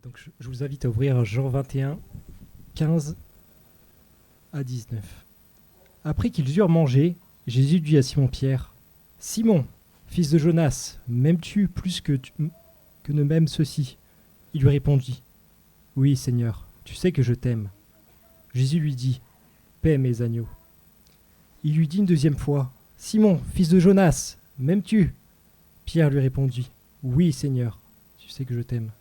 Donc je vous invite à ouvrir Jean 21, 15 à 19. Après qu'ils eurent mangé, Jésus dit à Simon-Pierre, « Simon, fils de Jonas, m'aimes-tu plus que ne m'aiment ceux-ci » Il lui répondit, « Oui, Seigneur, tu sais que je t'aime. » Jésus lui dit, « Paie mes agneaux. » Il lui dit une deuxième fois, « Simon, fils de Jonas, m'aimes-tu » Pierre lui répondit, « Oui, Seigneur, tu sais que je t'aime. »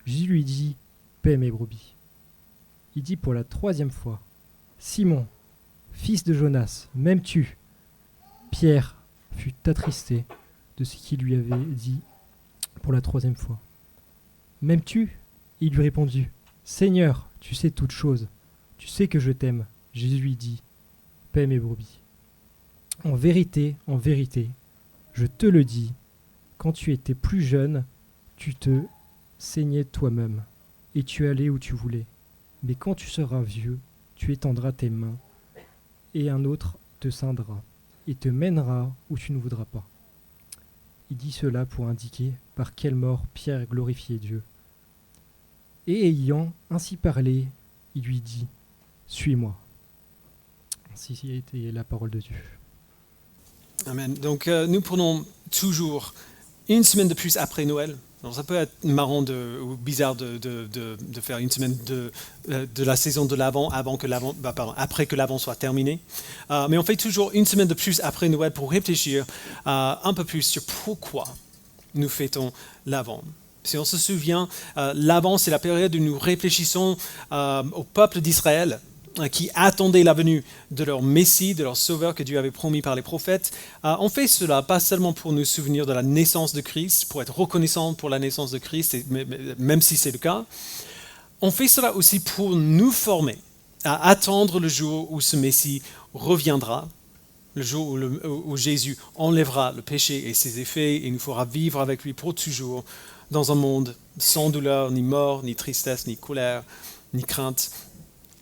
Jésus lui dit, « Paie mes brebis. » Il dit pour la troisième fois, « Simon, fils de Jonas, m'aimes-tu » Pierre fut attristé de ce qu'il lui avait dit pour la troisième fois. « M'aimes-tu » Il lui répondit, « Seigneur, tu sais toutes choses, tu sais que je t'aime. » Jésus lui dit, « Paie mes brebis. » En vérité, je te le dis, quand tu étais plus jeune, tu te saignais toi-même, et tu allais où tu voulais. Mais quand tu seras vieux, tu étendras tes mains, et un autre te ceindra, et te mènera où tu ne voudras pas. Il dit cela pour indiquer par quelle mort Pierre glorifiait Dieu. Et ayant ainsi parlé, il lui dit, « Suis-moi. » Ainsi a été la parole de Dieu. Amen. Donc nous prenons toujours une semaine de plus après Noël. Donc, ça peut être marrant ou bizarre de faire une semaine de la saison de l'Avent après que l'Avent soit terminé. Mais on fait toujours une semaine de plus après Noël pour réfléchir un peu plus sur pourquoi nous fêtons l'Avent. Si on se souvient, l'Avent, c'est la période où nous réfléchissons au peuple d'Israël qui attendaient la venue de leur Messie, de leur Sauveur que Dieu avait promis par les prophètes. On fait cela pas seulement pour nous souvenir de la naissance de Christ, pour être reconnaissant pour la naissance de Christ, même si c'est le cas. On fait cela aussi pour nous former à attendre le jour où ce Messie reviendra, le jour où Jésus enlèvera le péché et ses effets et nous fera vivre avec lui pour toujours dans un monde sans douleur, ni mort, ni tristesse, ni colère, ni crainte.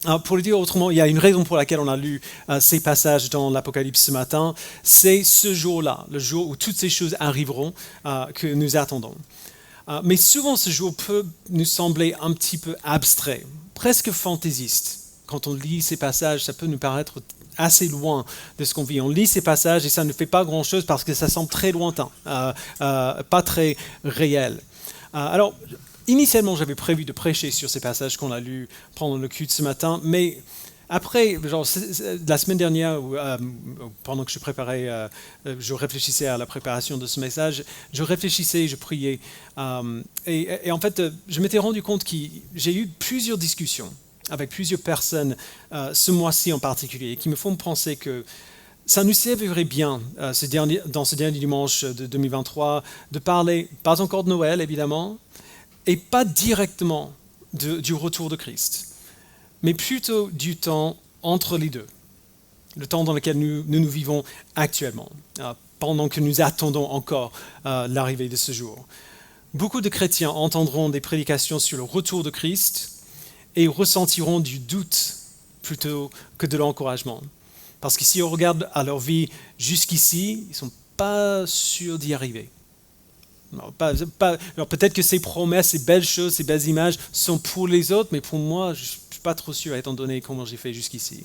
Alors, pour le dire autrement, il y a une raison pour laquelle on a lu ces passages dans l'Apocalypse ce matin. C'est ce jour-là, le jour où toutes ces choses arriveront, que nous attendons. Mais souvent, ce jour peut nous sembler un petit peu abstrait, presque fantaisiste. Quand on lit ces passages, ça peut nous paraître assez loin de ce qu'on vit. On lit ces passages et ça ne fait pas grand-chose parce que ça semble très lointain, pas très réel. Alors, initialement, j'avais prévu de prêcher sur ces passages qu'on a lus pendant le culte ce matin, mais après, la semaine dernière, pendant que je réfléchissais à la préparation de ce message, je réfléchissais, je priais, et en fait, je m'étais rendu compte que j'ai eu plusieurs discussions avec plusieurs personnes ce mois-ci en particulier, qui me font penser que ça nous servirait bien, dans ce dernier dimanche de 2023, de parler, pas encore de Noël évidemment, et pas directement du retour de Christ, mais plutôt du temps entre les deux, le temps dans lequel nous vivons actuellement, pendant que nous attendons encore l'arrivée de ce jour. Beaucoup de chrétiens entendront des prédications sur le retour de Christ et ressentiront du doute plutôt que de l'encouragement. Parce que si on regarde à leur vie jusqu'ici, ils ne sont pas sûrs d'y arriver. Alors peut-être que ces promesses, ces belles choses, ces belles images sont pour les autres, mais pour moi, je ne suis pas trop sûr, étant donné comment j'ai fait jusqu'ici.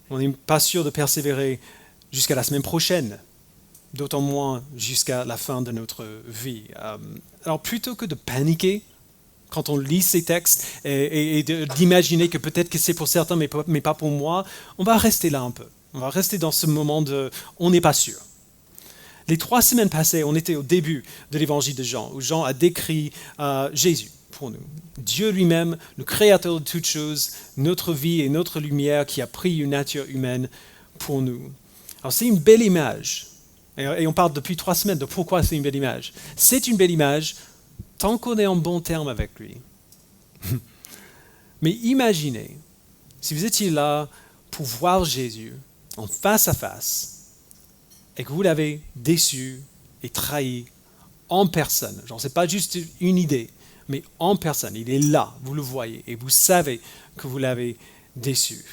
On n'est pas sûr de persévérer jusqu'à la semaine prochaine, d'autant moins jusqu'à la fin de notre vie. Alors plutôt que de paniquer quand on lit ces textes et d'imaginer que peut-être que c'est pour certains, mais pas pour moi, on va rester là un peu. On va rester dans ce moment de « on n'est pas sûr ». Les 3 semaines passées, on était au début de l'évangile de Jean, où Jean a décrit Jésus pour nous. Dieu lui-même, le créateur de toutes choses, notre vie et notre lumière qui a pris une nature humaine pour nous. Alors c'est une belle image, et on parle depuis 3 semaines de pourquoi c'est une belle image. C'est une belle image tant qu'on est en bon terme avec lui. Mais imaginez, si vous étiez là pour voir Jésus en face à face, et que vous l'avez déçu et trahi en personne. Genre, c'est pas juste une idée, mais en personne. Il est là, vous le voyez, et vous savez que vous l'avez déçu.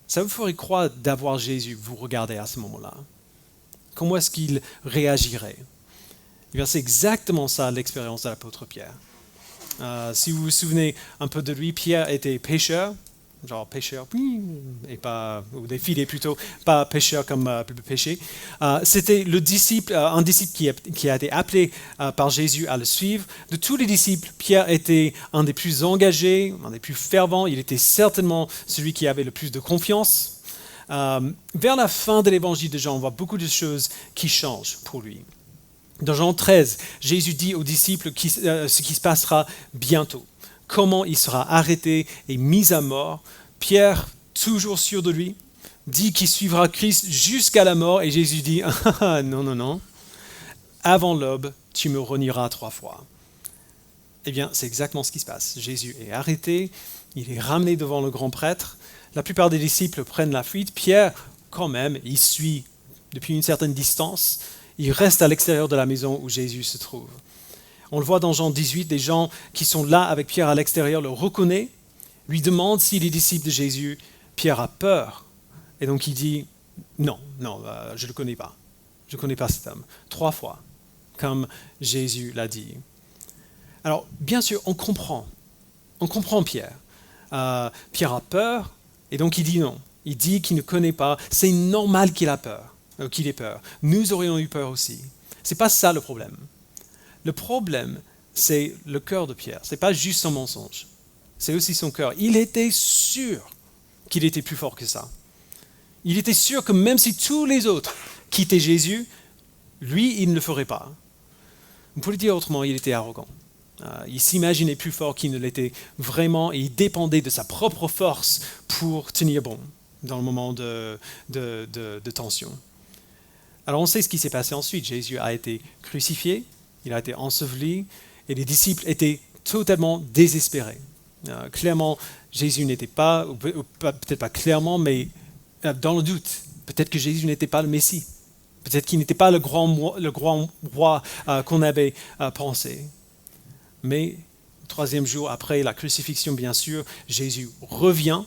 Ça vous ferait croire d'avoir Jésus vous regarder à ce moment-là. Comment est-ce qu'il réagirait? Eh bien, c'est exactement ça l'expérience de l'apôtre Pierre. Si vous vous souvenez un peu de lui, Pierre était pêcheur, genre pêcheur, et pas, ou des filets plutôt, pas pêcheur comme pêcher. C'était le disciple, un disciple qui a été appelé par Jésus à le suivre. De tous les disciples, Pierre était un des plus engagés, un des plus fervents. Il était certainement celui qui avait le plus de confiance. Vers la fin de l'évangile de Jean, on voit beaucoup de choses qui changent pour lui. Dans Jean 13, Jésus dit aux disciples ce qui se passera bientôt, comment il sera arrêté et mis à mort. Pierre, toujours sûr de lui, dit qu'il suivra Christ jusqu'à la mort et Jésus dit « Non, non, non, avant l'aube, tu me renieras 3 fois. » Eh bien, c'est exactement ce qui se passe. Jésus est arrêté, il est ramené devant le grand prêtre. La plupart des disciples prennent la fuite. Pierre, quand même, il suit depuis une certaine distance. Il reste à l'extérieur de la maison où Jésus se trouve. On le voit dans Jean 18, des gens qui sont là avec Pierre à l'extérieur le reconnaissent, lui demandent s'il est disciple de Jésus. Pierre a peur. Et donc il dit, non, je ne le connais pas. Je ne connais pas cet homme. 3 fois, comme Jésus l'a dit. Alors, bien sûr, on comprend Pierre. Pierre a peur, et donc il dit non. Il dit qu'il ne connaît pas. C'est normal qu'il ait peur. Nous aurions eu peur aussi. Ce n'est pas ça le problème. Le problème, c'est le cœur de Pierre. Ce n'est pas juste son mensonge. C'est aussi son cœur. Il était sûr qu'il était plus fort que ça. Il était sûr que même si tous les autres quittaient Jésus, lui, il ne le ferait pas. Pour le dire autrement, il était arrogant. Il s'imaginait plus fort qu'il ne l'était vraiment et il dépendait de sa propre force pour tenir bon dans le moment de tension. Alors on sait ce qui s'est passé ensuite. Jésus a été crucifié, il a été enseveli et les disciples étaient totalement désespérés. Clairement, Jésus n'était pas, ou peut-être pas clairement, mais dans le doute, peut-être que Jésus n'était pas le Messie. Peut-être qu'il n'était pas le grand roi qu'on avait pensé. Mais, le 3e jour après la crucifixion, bien sûr, Jésus revient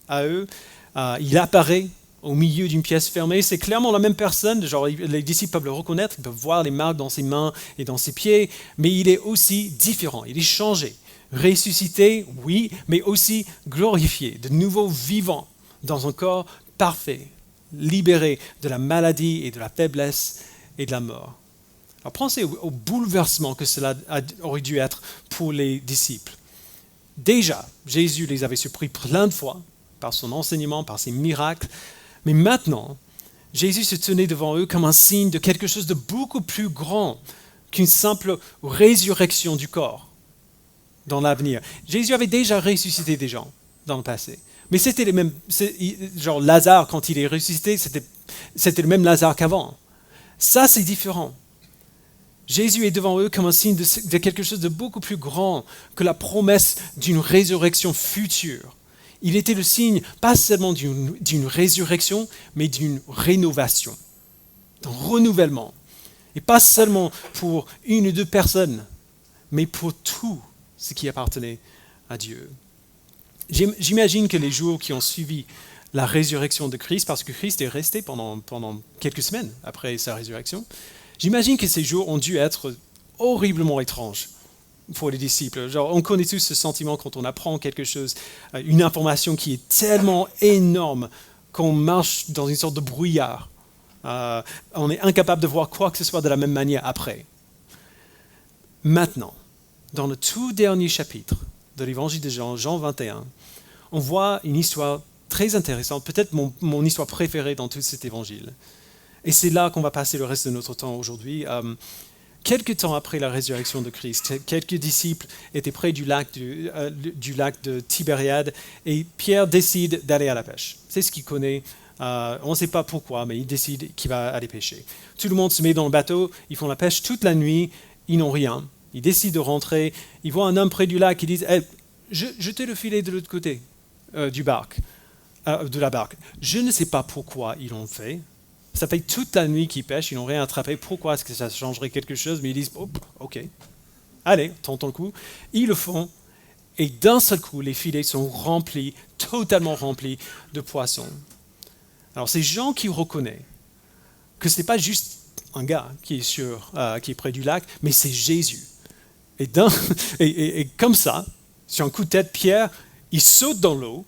à eux. Il apparaît au milieu d'une pièce fermée. C'est clairement la même personne. Genre, les disciples peuvent le reconnaître, ils peuvent voir les marques dans ses mains et dans ses pieds. Mais il est aussi différent, il est changé. Ressuscité, oui, mais aussi glorifié, de nouveau vivant dans un corps parfait, libéré de la maladie et de la faiblesse et de la mort. Alors pensez au bouleversement que cela aurait dû être pour les disciples. Déjà, Jésus les avait surpris plein de fois par son enseignement, par ses miracles, mais maintenant, Jésus se tenait devant eux comme un signe de quelque chose de beaucoup plus grand qu'une simple résurrection du corps dans l'avenir. Jésus avait déjà ressuscité des gens dans le passé, mais c'était les mêmes, genre Lazare, quand il est ressuscité, c'était le même Lazare qu'avant. Ça, c'est différent. Jésus est devant eux comme un signe de quelque chose de beaucoup plus grand que la promesse d'une résurrection future. Il était le signe, pas seulement d'une résurrection, mais d'une rénovation, d'un renouvellement. Et pas seulement pour 1 ou 2 personnes, mais pour tout ce qui appartenait à Dieu. J'imagine que les jours qui ont suivi la résurrection de Christ, parce que Christ est resté pendant quelques semaines après sa résurrection, j'imagine que ces jours ont dû être horriblement étranges pour les disciples. Genre, on connaît tous ce sentiment quand on apprend quelque chose, une information qui est tellement énorme qu'on marche dans une sorte de brouillard. On est incapable de voir quoi que ce soit de la même manière après. Maintenant, dans le tout dernier chapitre de l'évangile de Jean, Jean 21, on voit une histoire très intéressante, peut-être mon histoire préférée dans tout cet évangile. Et c'est là qu'on va passer le reste de notre temps aujourd'hui. Quelque temps après la résurrection de Christ, quelques disciples étaient près du lac de Tibériade et Pierre décide d'aller à la pêche. C'est ce qu'il connaît. On ne sait pas pourquoi, mais il décide qu'il va aller pêcher. Tout le monde se met dans le bateau, ils font la pêche toute la nuit, ils n'ont rien. Ils décident de rentrer, ils voient un homme près du lac, ils disent hey, « jetez le filet de l'autre côté de la barque ». Je ne sais pas pourquoi ils l'ont fait. Ça fait toute la nuit qu'ils pêchent, ils n'ont rien attrapé. Pourquoi est-ce que ça changerait quelque chose? Mais ils disent oh, « ok, allez, tentons le coup ». Ils le font et d'un seul coup, les filets sont remplis, totalement remplis de poissons. Alors c'est Jean qui reconnaît que ce n'est pas juste un gars qui est près du lac, mais c'est Jésus. Et comme ça, sur un coup de tête, Pierre, il saute dans l'eau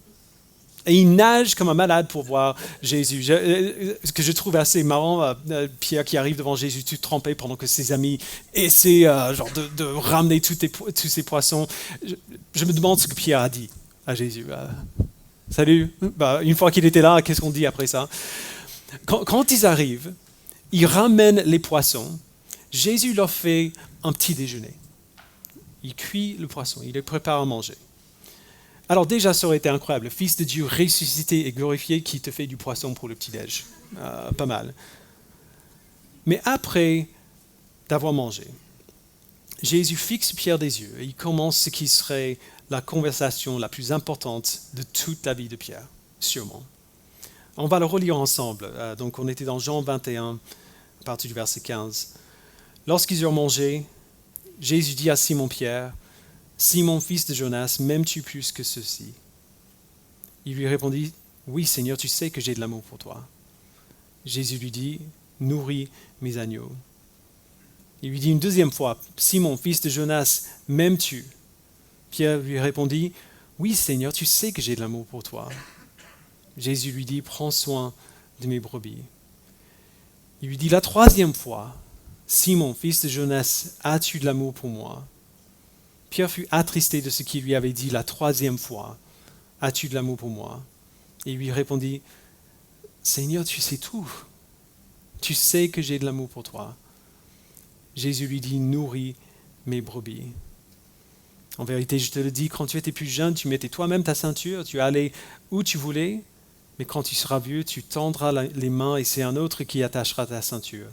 et il nage comme un malade pour voir Jésus. Ce que je trouve assez marrant, Pierre qui arrive devant Jésus tout trempé pendant que ses amis essaient de ramener tous ces poissons. Je me demande ce que Pierre a dit à Jésus. Salut. Une fois qu'il était là, qu'est-ce qu'on dit après ça? Quand ils arrivent, ils ramènent les poissons. Jésus leur fait un petit déjeuner. Il cuit le poisson, il les prépare à manger. Alors déjà, ça aurait été incroyable. Le Fils de Dieu ressuscité et glorifié qui te fait du poisson pour le petit-déj. Pas mal. Mais après d'avoir mangé, Jésus fixe Pierre des yeux et il commence ce qui serait la conversation la plus importante de toute la vie de Pierre, sûrement. On va le relire ensemble. Donc on était dans Jean 21, à partir du verset 15. Lorsqu'ils eurent mangé, Jésus dit à Simon-Pierre, « Simon, fils de Jonas, m'aimes-tu plus que ceci ?» Il lui répondit, « Oui, Seigneur, tu sais que j'ai de l'amour pour toi. » Jésus lui dit, « Nourris mes agneaux. » Il lui dit une deuxième fois, « Simon, fils de Jonas, m'aimes-tu » Pierre lui répondit, « Oui, Seigneur, tu sais que j'ai de l'amour pour toi. » Jésus lui dit, « Prends soin de mes brebis. » Il lui dit la troisième fois, « Simon, fils de Jonas, as-tu de l'amour pour moi ?» Pierre fut attristé de ce qu'il lui avait dit la troisième fois, « As-tu de l'amour pour moi ?» Et il lui répondit, « Seigneur, tu sais tout. Tu sais que j'ai de l'amour pour toi. » Jésus lui dit, « Nourris mes brebis. » En vérité, je te le dis, quand tu étais plus jeune, tu mettais toi-même ta ceinture, tu allais où tu voulais, mais quand tu seras vieux, tu tendras les mains et c'est un autre qui attachera ta ceinture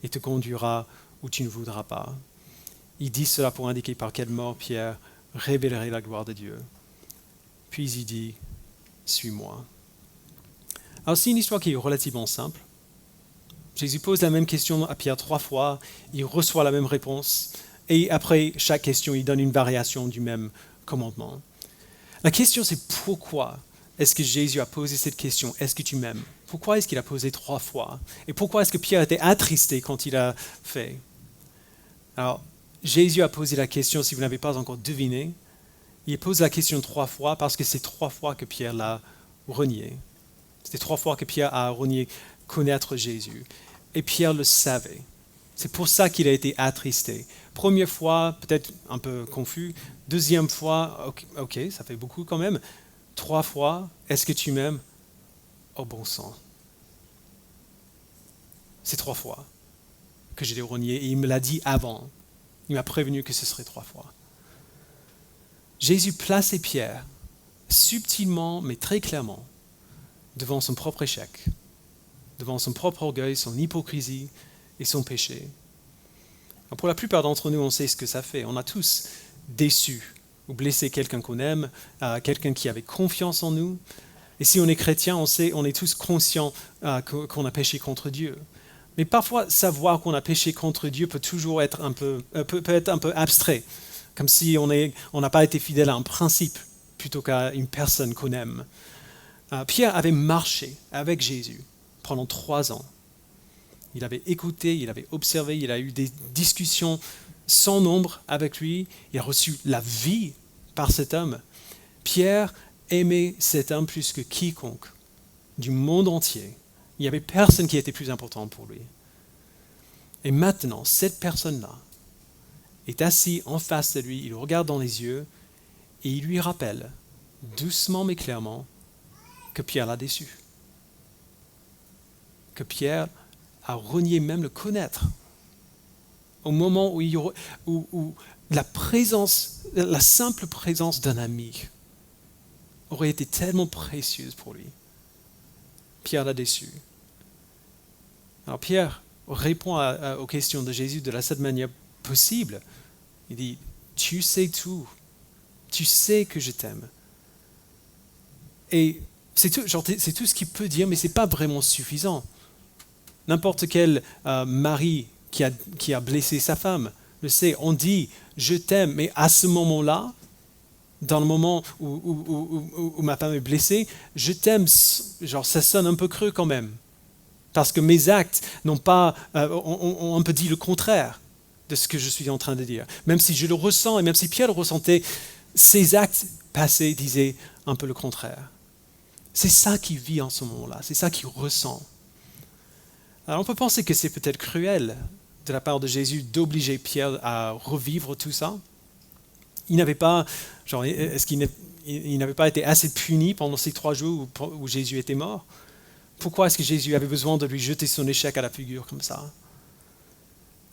et te conduira où tu ne voudras pas. Il dit cela pour indiquer par quelle mort Pierre révélerait la gloire de Dieu. Puis il dit, « Suis-moi. » Alors c'est une histoire qui est relativement simple. Jésus pose la même question à Pierre 3 fois, il reçoit la même réponse, et après chaque question, il donne une variation du même commandement. La question c'est pourquoi est-ce que Jésus a posé cette question, est-ce que tu m'aimes? Pourquoi est-ce qu'il a posé 3 fois? Et pourquoi est-ce que Pierre était attristé quand il a fait? Alors, Jésus a posé la question, si vous n'avez pas encore deviné, il pose la question 3 fois parce que c'est 3 fois que Pierre l'a renié. C'était 3 fois que Pierre a renié connaître Jésus. Et Pierre le savait. C'est pour ça qu'il a été attristé. Première fois, peut-être un peu confus. Deuxième fois, ok, ça fait beaucoup quand même. 3 fois, est-ce que tu m'aimes? Oh bon sang. C'est 3 fois que je l'ai renié et il me l'a dit avant. Il m'a prévenu que ce serait 3 fois. Jésus plaçait Pierre subtilement mais très clairement devant son propre échec, devant son propre orgueil, son hypocrisie et son péché. Alors pour la plupart d'entre nous, on sait ce que ça fait. On a tous déçu ou blessé quelqu'un qu'on aime, quelqu'un qui avait confiance en nous. Et si on est chrétien, on est tous conscients qu'on a péché contre Dieu. Mais parfois, savoir qu'on a péché contre Dieu peut toujours être peut être un peu abstrait, comme si on n'a pas été fidèle à un principe plutôt qu'à une personne qu'on aime. Pierre avait marché avec Jésus pendant 3 ans. Il avait écouté, il avait observé, il a eu des discussions sans nombre avec lui. Il a reçu la vie par cet homme. Pierre aimait cet homme plus que quiconque du monde entier. Il n'y avait personne qui était plus important pour lui. Et maintenant, cette personne-là est assise en face de lui, il le regarde dans les yeux et il lui rappelle, doucement mais clairement, que Pierre l'a déçu. Que Pierre a renié même le connaître. Au moment où la simple présence d'un ami aurait été tellement précieuse pour lui. Pierre l'a déçu. Alors Pierre répond aux questions de Jésus de la seule manière possible. Il dit, tu sais tout. Tu sais que je t'aime. Et c'est tout ce qu'il peut dire, mais ce n'est pas vraiment suffisant. N'importe quel mari qui a blessé sa femme le sait. On dit, je t'aime, mais à ce moment-là, dans le moment où ma femme est blessée, je t'aime, ça sonne un peu creux quand même. Parce que mes actes ont un peu dit le contraire. de ce que je suis en train de dire. Même si je le ressens et même si Pierre le ressentait, ses actes passés disaient un peu le contraire. C'est ça qu'il vit en ce moment-là, c'est ça qu'il ressent. Alors on peut penser que c'est peut-être cruel de la part de Jésus d'obliger Pierre à revivre tout ça. Il n'avait pas, est-ce qu'il n'avait pas été assez puni pendant ces 3 jours où Jésus était mort? Pourquoi est-ce que Jésus avait besoin de lui jeter son échec à la figure comme ça?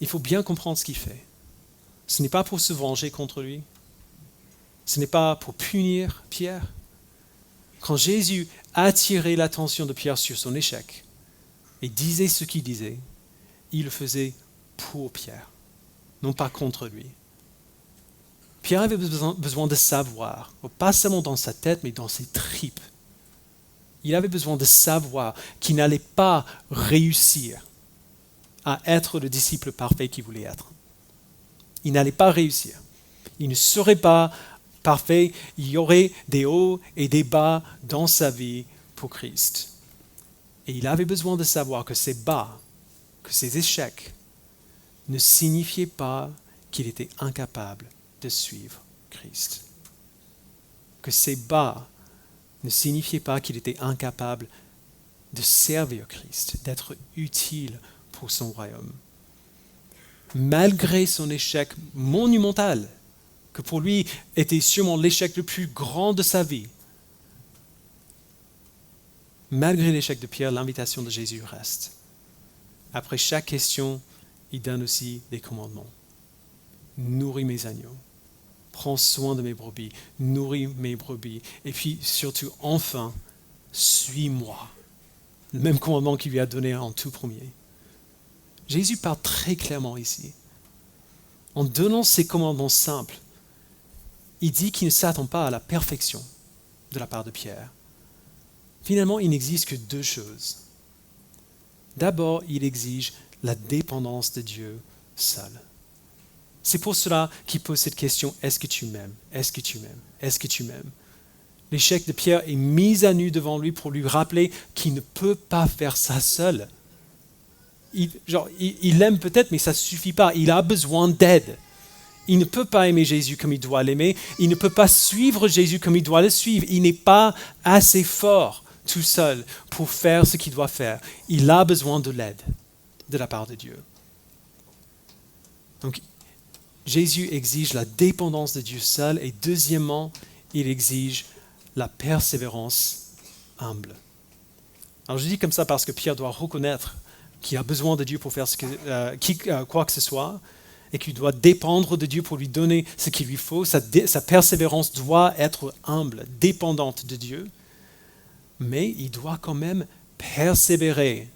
Il faut bien comprendre ce qu'il fait. Ce n'est pas pour se venger contre lui. Ce n'est pas pour punir Pierre. Quand Jésus attirait l'attention de Pierre sur son échec et disait ce qu'il disait, il le faisait pour Pierre, non pas contre lui. Pierre avait besoin de savoir, pas seulement dans sa tête, mais dans ses tripes. Il avait besoin de savoir qu'il n'allait pas réussir à être le disciple parfait qu'il voulait être. Il n'allait pas réussir. Il ne serait pas parfait. Il y aurait des hauts et des bas dans sa vie pour Christ. Et il avait besoin de savoir que ces bas, que ces échecs, ne signifiaient pas qu'il était incapable de suivre Christ. Que ces bas ne signifiaient pas qu'il était incapable de servir Christ, d'être utile pour son royaume. Malgré son échec monumental, que pour lui était sûrement l'échec le plus grand de sa vie, malgré l'échec de Pierre, l'invitation de Jésus reste. Après chaque question, il donne aussi des commandements. Nourris mes agneaux. Prends soin de mes brebis. Nourris mes brebis. Et puis surtout, enfin, suis-moi. Le même commandement qu'il lui a donné en tout premier. Jésus parle très clairement ici. En donnant ces commandements simples, il dit qu'il ne s'attend pas à la perfection de la part de Pierre. Finalement, il n'existe que 2 choses. D'abord, il exige la dépendance de Dieu seul. C'est pour cela qu'il pose cette question, est-ce que tu m'aimes? Est-ce que tu m'aimes? Est-ce que tu m'aimes? L'échec de Pierre est mis à nu devant lui pour lui rappeler qu'il ne peut pas faire ça seul. Il l'aime peut-être, mais ça ne suffit pas. Il a besoin d'aide. Il ne peut pas aimer Jésus comme il doit l'aimer. Il ne peut pas suivre Jésus comme il doit le suivre. Il n'est pas assez fort tout seul pour faire ce qu'il doit faire. Il a besoin de l'aide de la part de Dieu. Donc, Jésus exige la dépendance de Dieu seul et deuxièmement, il exige la persévérance humble. Alors, je dis comme ça parce que Pierre doit reconnaître qu'il a besoin de Dieu pour faire quoi que ce soit et qu'il doit dépendre de Dieu pour lui donner ce qu'il lui faut. Sa persévérance doit être humble, dépendante de Dieu, mais il doit quand même persévérer.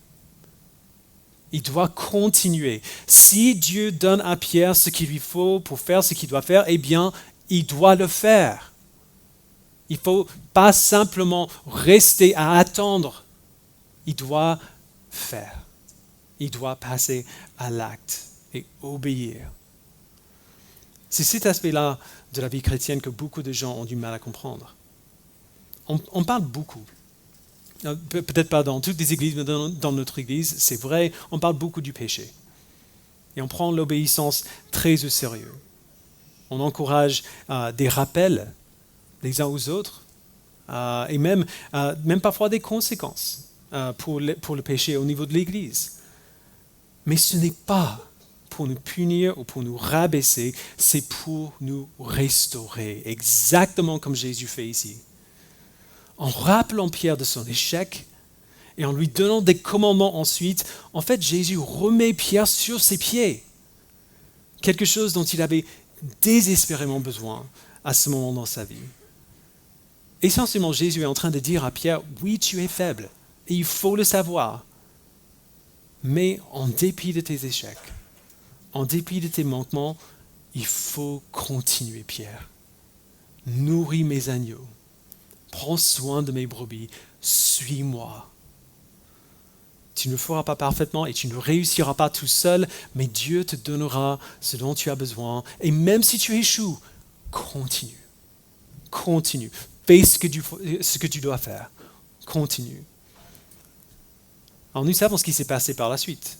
Il doit continuer. Si Dieu donne à Pierre ce qu'il lui faut pour faire ce qu'il doit faire, eh bien, il doit le faire. Il ne faut pas simplement rester à attendre. Il doit faire. Il doit passer à l'acte et obéir. C'est cet aspect-là de la vie chrétienne que beaucoup de gens ont du mal à comprendre. On parle beaucoup. Peut-être pas dans toutes les églises, mais dans notre église, c'est vrai, on parle beaucoup du péché. Et on prend l'obéissance très au sérieux. On encourage des rappels les uns aux autres et même parfois des conséquences pour le péché au niveau de l'église. Mais ce n'est pas pour nous punir ou pour nous rabaisser, c'est pour nous restaurer, exactement comme Jésus fait ici. En rappelant Pierre de son échec et en lui donnant des commandements ensuite, en fait, Jésus remet Pierre sur ses pieds. Quelque chose dont il avait désespérément besoin à ce moment dans sa vie. Essentiellement, Jésus est en train de dire à Pierre, oui, tu es faible et il faut le savoir. Mais en dépit de tes échecs, en dépit de tes manquements, il faut continuer, Pierre. Nourris mes agneaux. Prends soin de mes brebis, suis-moi. Tu ne le feras pas parfaitement et tu ne réussiras pas tout seul, mais Dieu te donnera ce dont tu as besoin. Et même si tu échoues, continue. Continue. Fais ce que tu dois faire. Continue. Alors nous savons ce qui s'est passé par la suite.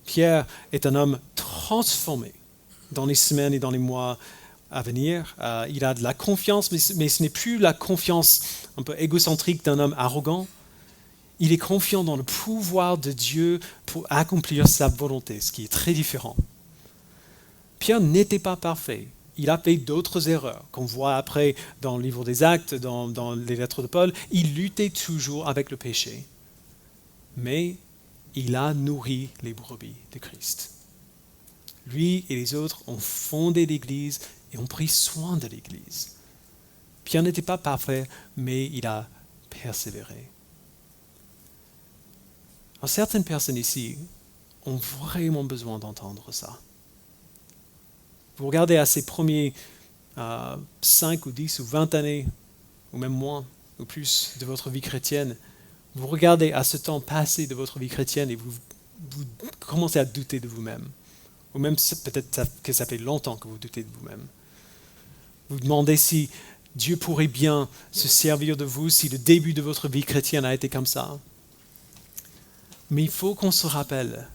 Pierre est un homme transformé dans les semaines et dans les mois à venir. Il a de la confiance, mais ce n'est plus la confiance un peu égocentrique d'un homme arrogant. Il est confiant dans le pouvoir de Dieu pour accomplir sa volonté, ce qui est très différent. Pierre n'était pas parfait. Il a fait d'autres erreurs qu'on voit après dans le livre des Actes, dans les lettres de Paul. Il luttait toujours avec le péché. Mais il a nourri les brebis de Christ. Lui et les autres ont fondé l'Église et ont pris soin de l'Église. Pierre n'était pas parfait, mais il a persévéré. Alors, certaines personnes ici ont vraiment besoin d'entendre ça. Vous regardez à ces premiers 5 ou 10 ou 20 années, ou même moins, ou plus de votre vie chrétienne, vous regardez à ce temps passé de votre vie chrétienne et vous commencez à douter de vous-même. Ou même peut-être que ça fait longtemps que vous doutez de vous-même. Vous demandez si Dieu pourrait bien se servir de vous, si le début de votre vie chrétienne a été comme ça. Mais il faut qu'on se rappelle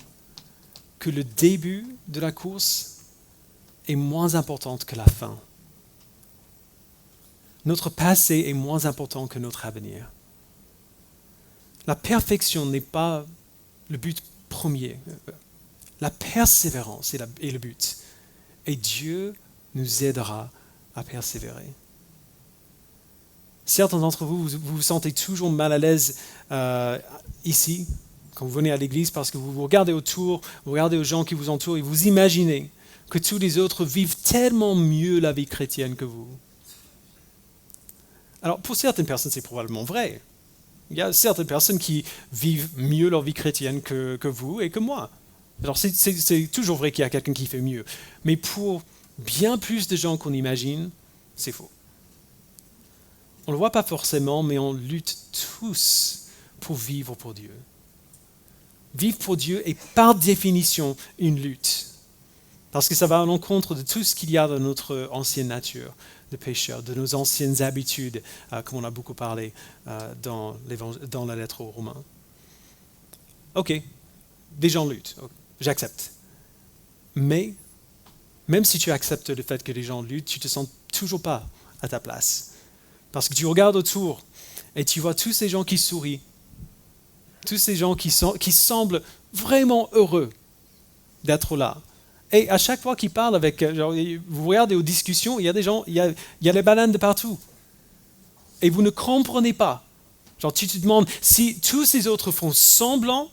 que le début de la course est moins important que la fin. Notre passé est moins important que notre avenir. La perfection n'est pas le but premier. La persévérance est le but. Et Dieu nous aidera à persévérer. Certains d'entre vous vous sentez toujours mal à l'aise ici, quand vous venez à l'église, parce que vous regardez autour, vous regardez aux gens qui vous entourent et vous imaginez que tous les autres vivent tellement mieux la vie chrétienne que vous. Alors, pour certaines personnes, c'est probablement vrai. Il y a certaines personnes qui vivent mieux leur vie chrétienne que vous et que moi. Alors, c'est toujours vrai qu'il y a quelqu'un qui fait mieux. Mais pour bien plus de gens qu'on imagine, c'est faux. On ne le voit pas forcément, mais on lutte tous pour vivre pour Dieu. Vivre pour Dieu est par définition une lutte. Parce que ça va à l'encontre de tout ce qu'il y a dans notre ancienne nature de pécheur, de nos anciennes habitudes, comme on a beaucoup parlé dans la lettre aux Romains. Ok, des gens luttent, j'accepte. Mais, même si tu acceptes le fait que les gens luttent, tu ne te sens toujours pas à ta place. Parce que tu regardes autour et tu vois tous ces gens qui sourient, tous ces gens qui semblent vraiment heureux d'être là. Et à chaque fois qu'ils parlent avec, vous regardez aux discussions, il y a des gens, il y a les bananes de partout. Et vous ne comprenez pas. Genre, tu te demandes si tous ces autres font semblant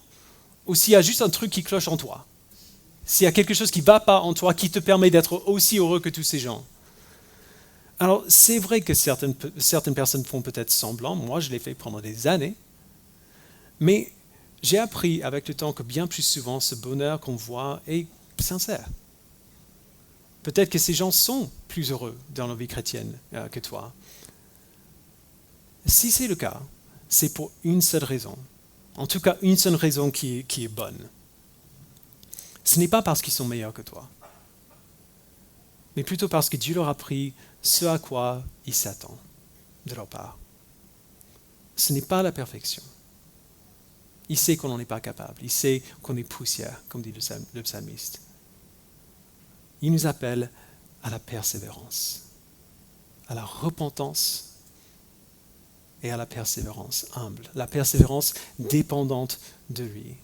ou s'il y a juste un truc qui cloche en toi. S'il y a quelque chose qui ne va pas en toi qui te permet d'être aussi heureux que tous ces gens. Alors, c'est vrai que certaines personnes font peut-être semblant. Moi, je l'ai fait pendant des années. Mais j'ai appris avec le temps que bien plus souvent, ce bonheur qu'on voit est sincère. Peut-être que ces gens sont plus heureux dans leur vie chrétienne que toi. Si c'est le cas, c'est pour une seule raison. En tout cas, une seule raison qui est bonne. Ce n'est pas parce qu'ils sont meilleurs que toi, mais plutôt parce que Dieu leur a pris ce à quoi ils s'attendent de leur part. Ce n'est pas la perfection. Il sait qu'on n'en est pas capable. Il sait qu'on est poussière, comme dit le psalmiste. Il nous appelle à la persévérance, à la repentance et à la persévérance humble, la persévérance dépendante de lui.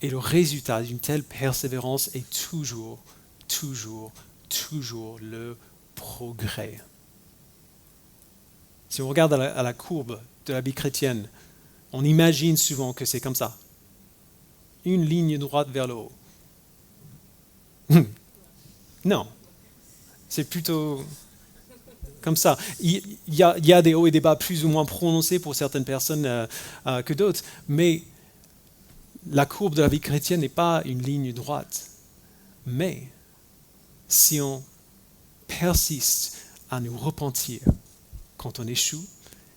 Et le résultat d'une telle persévérance est toujours le progrès. Si on regarde à la courbe de la vie chrétienne, on imagine souvent que c'est comme ça. Une ligne droite vers le haut. Non, c'est plutôt comme ça. Il y a des hauts et des bas plus ou moins prononcés pour certaines personnes que d'autres, mais la courbe de la vie chrétienne n'est pas une ligne droite. Mais si on persiste à nous repentir quand on échoue,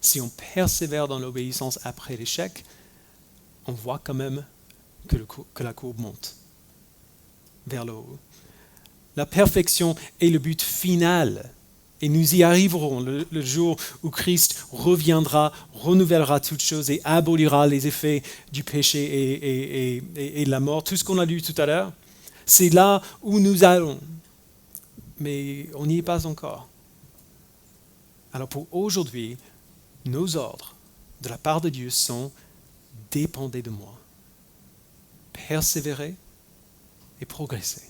si on persévère dans l'obéissance après l'échec, on voit quand même que la courbe monte vers le haut. La perfection est le but final Et nous y arriverons le jour où Christ reviendra, renouvellera toutes choses et abolira les effets du péché et de la mort. Tout ce qu'on a lu tout à l'heure, c'est là où nous allons. Mais on n'y est pas encore. Alors pour aujourd'hui, nos ordres de la part de Dieu sont dépendez de moi. Persévérer et progresser.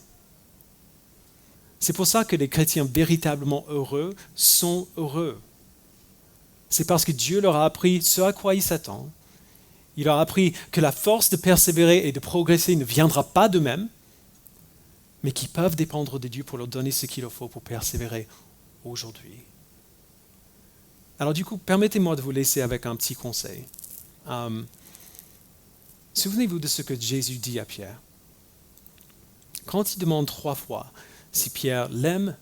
C'est pour ça que les chrétiens véritablement heureux sont heureux. C'est parce que Dieu leur a appris ce à quoi ils s'attendent. Il leur a appris que la force de persévérer et de progresser ne viendra pas d'eux-mêmes, mais qu'ils peuvent dépendre de Dieu pour leur donner ce qu'il leur faut pour persévérer aujourd'hui. Alors du coup, permettez-moi de vous laisser avec un petit conseil. Souvenez-vous de ce que Jésus dit à Pierre. Quand il demande 3 fois si Pierre l'aime,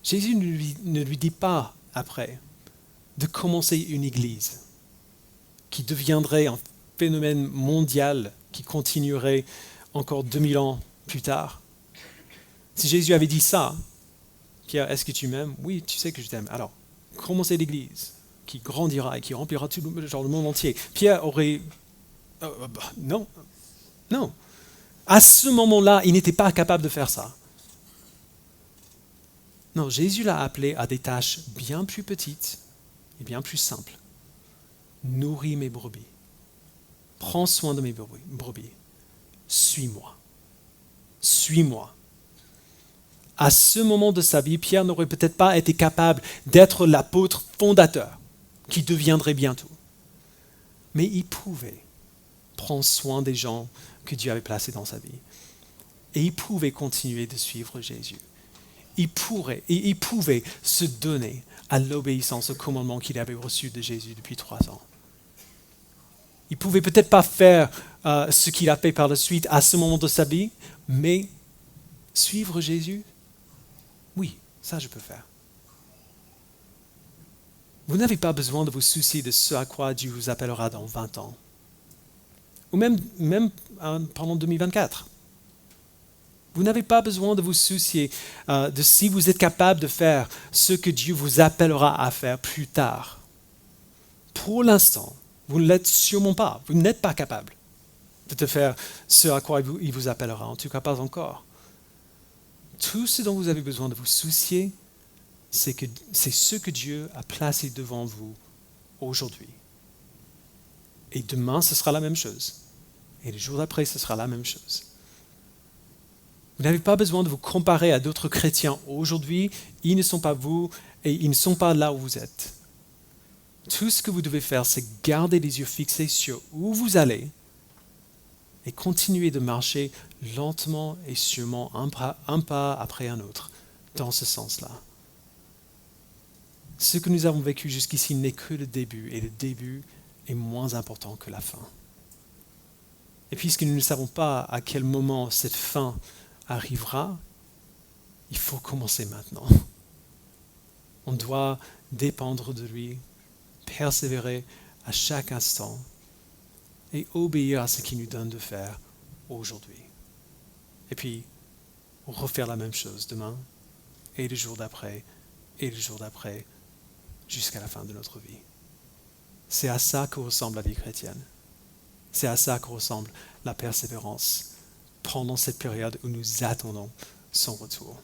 Jésus ne lui dit pas après de commencer une église qui deviendrait un phénomène mondial qui continuerait encore 2000 ans plus tard. Si Jésus avait dit ça, Pierre, est-ce que tu m'aimes? Oui, tu sais que je t'aime. Alors, commencez l'église qui grandira et qui remplira tout le monde entier. Pierre aurait... non, non. À ce moment-là, il n'était pas capable de faire ça. Non, Jésus l'a appelé à des tâches bien plus petites et bien plus simples. Nourris mes brebis. Prends soin de mes brebis. Suis-moi. Suis-moi. À ce moment de sa vie, Pierre n'aurait peut-être pas été capable d'être l'apôtre fondateur qui deviendrait bientôt. Mais il pouvait prendre soin des gens que Dieu avait placés dans sa vie. Et il pouvait continuer de suivre Jésus. Il pouvait se donner à l'obéissance au commandement qu'il avait reçu de Jésus depuis 3 ans. Il ne pouvait peut-être pas faire ce qu'il a fait par la suite à ce moment de sa vie, mais suivre Jésus, oui, ça je peux faire. Vous n'avez pas besoin de vous soucier de ce à quoi Dieu vous appellera dans 20 ans, ou même pendant 2024. Vous n'avez pas besoin de vous soucier de si vous êtes capable de faire ce que Dieu vous appellera à faire plus tard. Pour l'instant, vous ne l'êtes sûrement pas. Vous n'êtes pas capable de faire ce à quoi il vous appellera, en tout cas pas encore. Tout ce dont vous avez besoin de vous soucier, c'est ce que Dieu a placé devant vous aujourd'hui. Et demain, ce sera la même chose. Et le jour d'après, ce sera la même chose. Vous n'avez pas besoin de vous comparer à d'autres chrétiens aujourd'hui. Ils ne sont pas vous et ils ne sont pas là où vous êtes. Tout ce que vous devez faire, c'est garder les yeux fixés sur où vous allez et continuer de marcher lentement et sûrement, un pas après un autre, dans ce sens-là. Ce que nous avons vécu jusqu'ici n'est que le début, et le début est moins important que la fin. Et puisque nous ne savons pas à quel moment cette fin arrivera, il faut commencer maintenant. On doit dépendre de lui, persévérer à chaque instant et obéir à ce qu'il nous donne de faire aujourd'hui. Et puis, refaire la même chose demain, et le jour d'après, et le jour d'après, jusqu'à la fin de notre vie. C'est à ça que ressemble la vie chrétienne. C'est à ça que ressemble la persévérance pendant cette période où nous attendons son retour.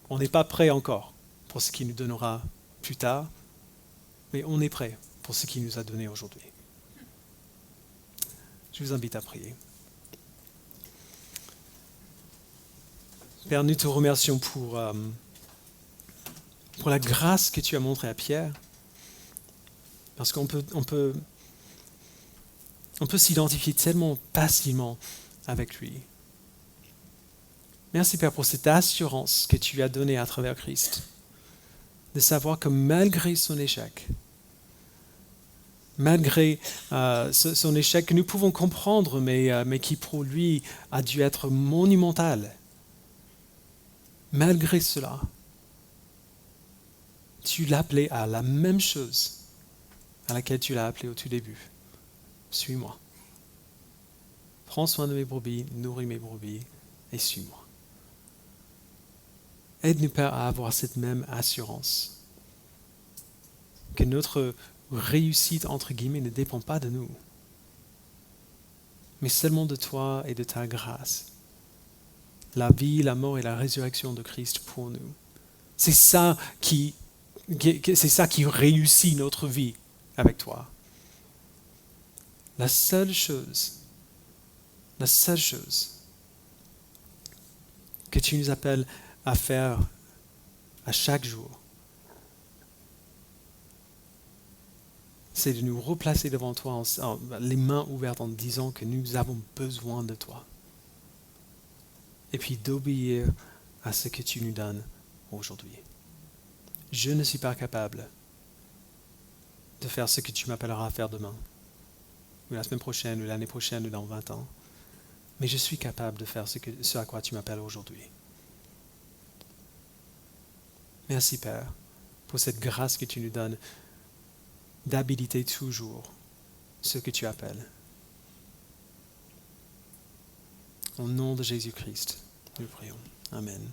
On n'est pas prêt encore pour ce qu'il nous donnera plus tard, mais on est prêt pour ce qu'il nous a donné aujourd'hui. Je vous invite à prier. Père, nous te remercions pour la grâce que tu as montrée à Pierre, parce qu'on peut s'identifier tellement facilement avec lui. Merci Père pour cette assurance que tu as donnée à travers Christ, de savoir que malgré son échec, malgré son échec que nous pouvons comprendre, mais qui pour lui a dû être monumental, malgré cela, tu l'appelais à la même chose à laquelle tu l'as appelé au tout début. Suis-moi. Prends soin de mes brebis, nourris mes brebis et suis-moi. Aide-nous, Père, à avoir cette même assurance. Que notre réussite, entre guillemets, ne dépend pas de nous, mais seulement de toi et de ta grâce. La vie, la mort et la résurrection de Christ pour nous. C'est ça qui réussit notre vie avec toi. La seule chose que tu nous appelles à faire à chaque jour, c'est de nous replacer devant toi, les mains ouvertes en disant que nous avons besoin de toi. Et puis d'obéir à ce que tu nous donnes aujourd'hui. Je ne suis pas capable de faire ce que tu m'appelleras à faire demain, ou la semaine prochaine, ou l'année prochaine, ou dans 20 ans. Mais je suis capable de faire ce à quoi tu m'appelles aujourd'hui. Merci, Père, pour cette grâce que tu nous donnes d'habiliter toujours ce que tu appelles. Au nom de Jésus-Christ, nous prions. Amen.